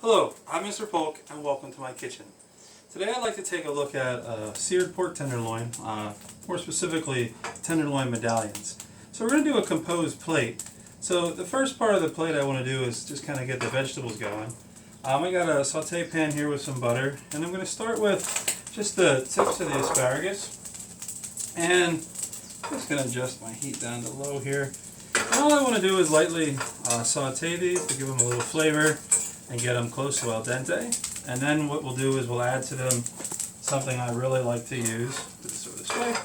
Hello, I'm Mr. Polk and welcome to my kitchen. Today I'd like to take a look at seared pork tenderloin, more specifically tenderloin medallions. So we're going to do a composed plate. So the first part of the plate I want to do is just kind of get the vegetables going. I got a saute pan here with some butter, and I'm going to start with just the tips of the asparagus. And I'm just going to adjust my heat down to low here. And all I want to do is lightly saute these to give them a little flavor and get them close to al dente. And then what we'll do is we'll add to them something I really like to use, this way,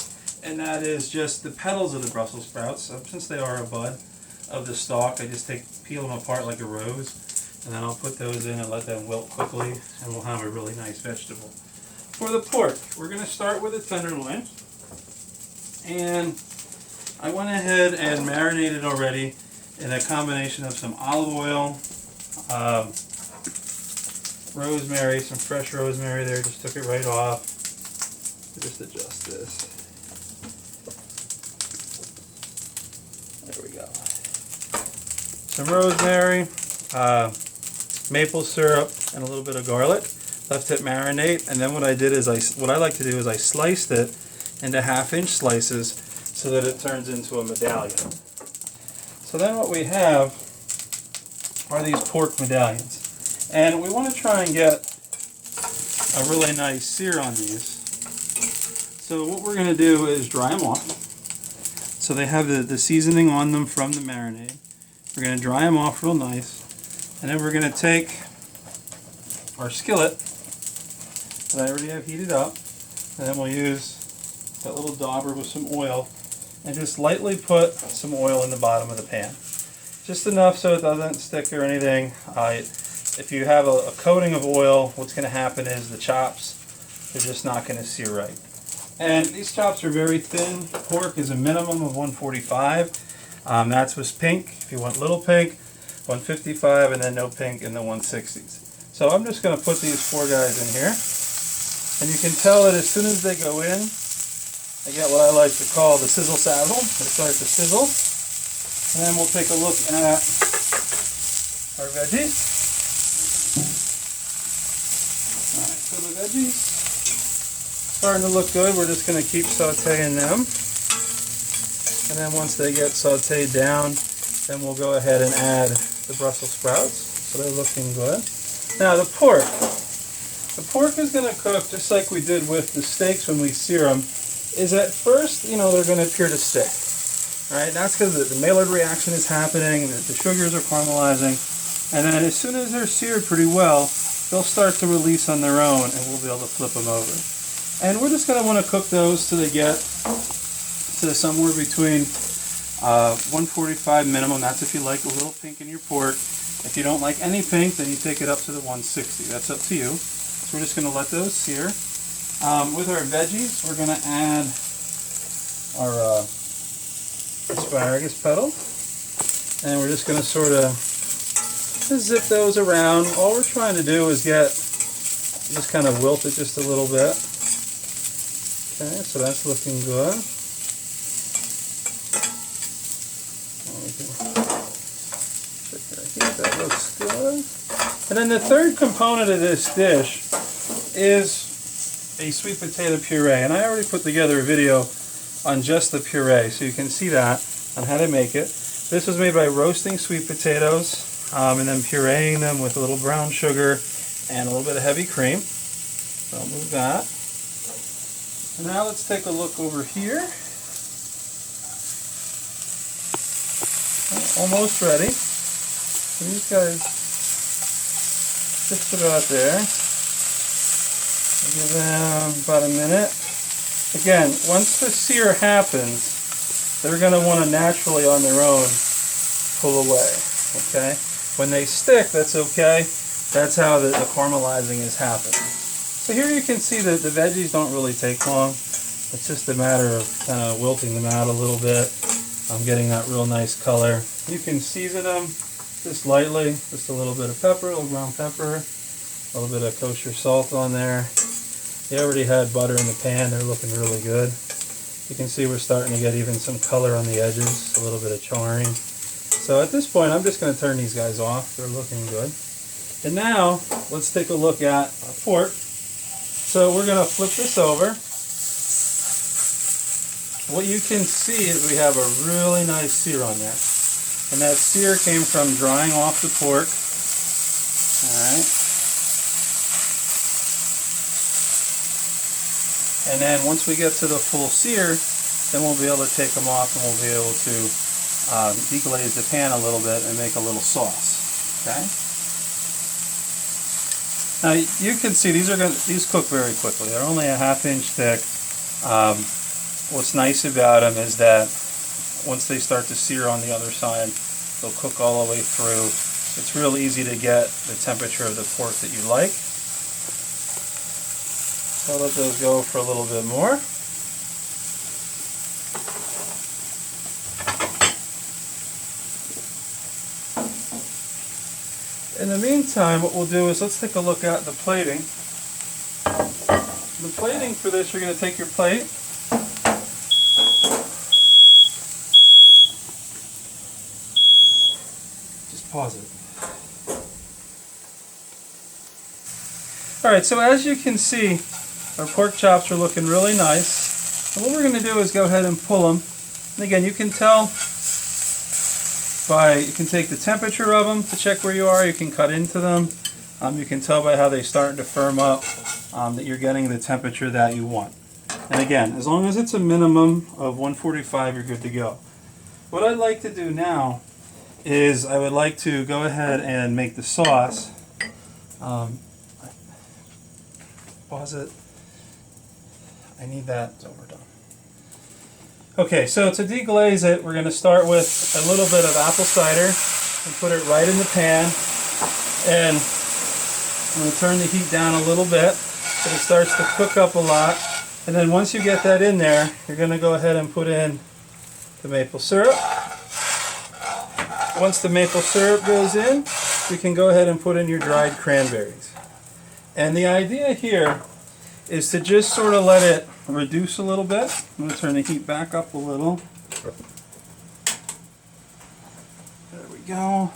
and that is just the petals of the Brussels sprouts. Since they are a bud of the stalk, I just peel them apart like a rose, and then I'll put those in and let them wilt quickly, and we'll have a really nice vegetable. For the pork, we're going to start with a tenderloin, and I went ahead and marinated already in a combination of some olive oil, rosemary, some fresh rosemary there, just took it right off. Just adjust this. There we go. Some rosemary, maple syrup, and a little bit of garlic. Left it marinate, and then what I did is what I like to do is I sliced it into half-inch slices so that it turns into a medallion. So then what we have are these pork medallions. And we want to try and get a really nice sear on these. So what we're going to do is dry them off. So they have the seasoning on them from the marinade. We're going to dry them off real nice. And then we're going to take our skillet that I already have heated up. And then we'll use that little dauber with some oil and just lightly put some oil in the bottom of the pan. Just enough so it doesn't stick or anything. If you have a coating of oil, what's going to happen is the chops, they're just not going to sear right. And these chops are very thin. Pork is a minimum of 145. That's with pink. If you want little pink, 155, and then no pink in the 160s. So I'm just going to put these four guys in here. And you can tell that as soon as they go in, I get what I like to call the sizzle sazzle. They start to sizzle. And then we'll take a look at our veggies. Alright, so the veggies starting to look good. We're just going to keep sauteing them. And then once they get sauteed down, then we'll go ahead and add the Brussels sprouts. So they're looking good. Now the pork. The pork is going to cook just like we did with the steaks when we sear them. Is at first, they're going to appear to stick. Alright, that's because the Maillard reaction is happening, the sugars are caramelizing. And then as soon as they're seared pretty well, they'll start to release on their own and we'll be able to flip them over. And we're just going to want to cook those till they get to somewhere between 145 minimum. That's if you like a little pink in your pork. If you don't like any pink, then you take it up to the 160. That's up to you. So we're just going to let those sear. With our veggies, we're going to add our asparagus petal. And we're just going to sort of zip those around. All we're trying to do is just kind of wilt it just a little bit. Okay, so that's looking good. That looks good. And then the third component of this dish is a sweet potato puree. And I already put together a video on just the puree, so you can see that on how to make it. This was made by roasting sweet potatoes. And then pureeing them with a little brown sugar and a little bit of heavy cream. So I'll move that. And now let's take a look over here. Almost ready. So these guys just about there. I'll give them about a minute. Again, once the sear happens, they're going to want to naturally on their own pull away. Okay? When they stick, that's okay. That's how the caramelizing is happening. So here you can see that the veggies don't really take long. It's just a matter of kind of wilting them out a little bit. I'm getting that real nice color. You can season them just lightly. Just a little bit of pepper, a little ground pepper, a little bit of kosher salt on there. They already had butter in the pan. They're looking really good. You can see we're starting to get even some color on the edges, a little bit of charring. So at this point, I'm just going to turn these guys off. They're looking good. And now, let's take a look at our pork. So we're going to flip this over. What you can see is we have a really nice sear on there. And that sear came from drying off the pork. Alright. And then once we get to the full sear, then we'll be able to take them off and we'll be able to deglaze the pan a little bit and make a little sauce. Okay. Now you can see these cook very quickly. They're only a 1/2 inch thick. What's nice about them is that once they start to sear on the other side, they'll cook all the way through. It's real easy to get the temperature of the pork that you like. So let those go for a little bit more. In the meantime, what we'll do is let's take a look at the plating. The plating for this, you're going to take your plate. Just pause it. Alright, so as you can see, our pork chops are looking really nice. And what we're going to do is go ahead and pull them. And again, you can tell you can take the temperature of them to check where you are. You can cut into them. You can tell by how they're starting to firm up that you're getting the temperature that you want. And again, as long as it's a minimum of 145, you're good to go. What I'd like to do now is I would like to go ahead and make the sauce. Pause it. I need that overdone. Okay, so to deglaze it, we're going to start with a little bit of apple cider and put it right in the pan. And I'm going to turn the heat down a little bit so it starts to cook up a lot. And then once you get that in there, you're going to go ahead and put in the maple syrup. Once the maple syrup goes in, you can go ahead and put in your dried cranberries. And the idea here is to just sort of let it reduce a little bit. I'm going to turn the heat back up a little. There we go.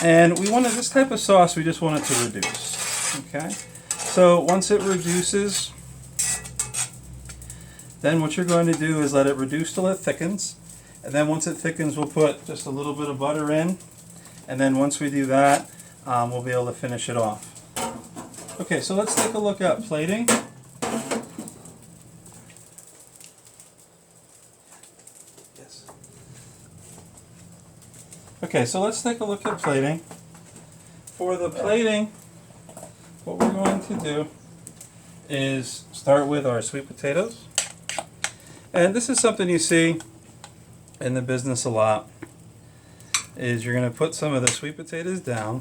And we wanted this type of sauce, we just want it to reduce. Okay? So once it reduces, then what you're going to do is let it reduce till it thickens. And then once it thickens, we'll put just a little bit of butter in. And then once we do that, we'll be able to finish it off. Okay, so let's take a look at plating. Yes. Okay, so let's take a look at plating. For the plating, what we're going to do is start with our sweet potatoes. And this is something you see in the business a lot, is you're going to put some of the sweet potatoes down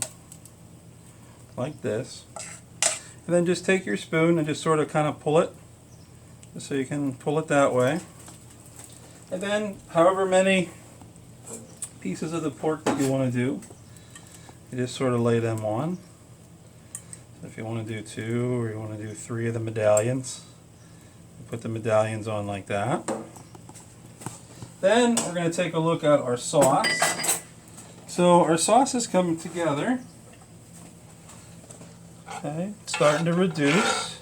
like this. And then just take your spoon and just sort of kind of pull it, just so you can pull it that way. And then however many pieces of the pork that you want to do, you just sort of lay them on. So if you want to do 2 or you want to do 3 of the medallions, you put the medallions on like that. Then we're going to take a look at our sauce. So our sauce is coming together. Okay, it's starting to reduce.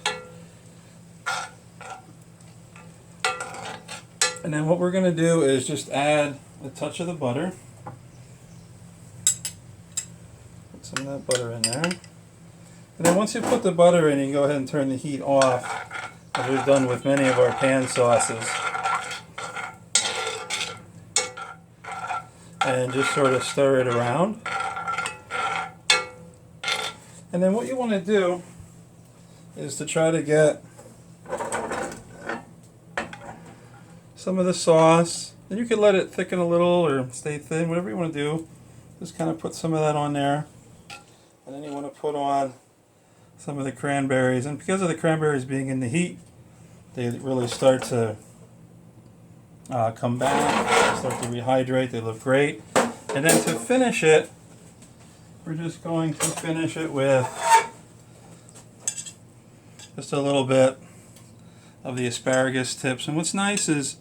And then what we're going to do is just add a touch of the butter. Put some of that butter in there. And then once you put the butter in, you can go ahead and turn the heat off, as we've done with many of our pan sauces. And just sort of stir it around. And then what you want to do is to try to get some of the sauce. And you can let it thicken a little or stay thin, whatever you want to do. Just kind of put some of that on there. And then you want to put on some of the cranberries. And because of the cranberries being in the heat, they really start to come back, start to rehydrate. They look great. And then to finish it, we're just going to finish it with just a little bit of the asparagus tips. And what's nice is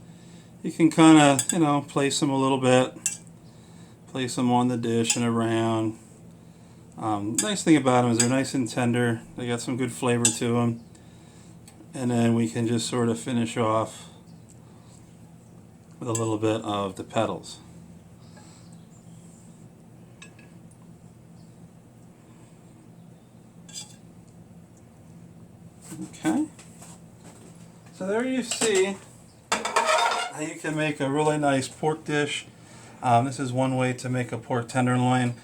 you can kind of, place them a little bit, place them on the dish and around. Nice thing about them is they're nice and tender. They got some good flavor to them. And then we can just sort of finish off with a little bit of the petals. Okay. So there you see how you can make a really nice pork dish. This is one way to make a pork tenderloin.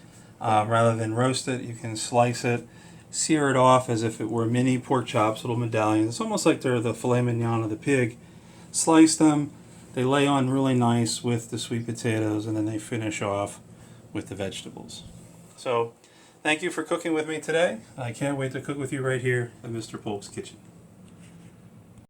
Rather than roast it, you can slice it, sear it off as if it were mini pork chops, little medallions. It's almost like they're the filet mignon of the pig. Slice them, they lay on really nice with the sweet potatoes, and then they finish off with the vegetables. So, thank you for cooking with me today. I can't wait to cook with you right here at Mr. Polk's Kitchen.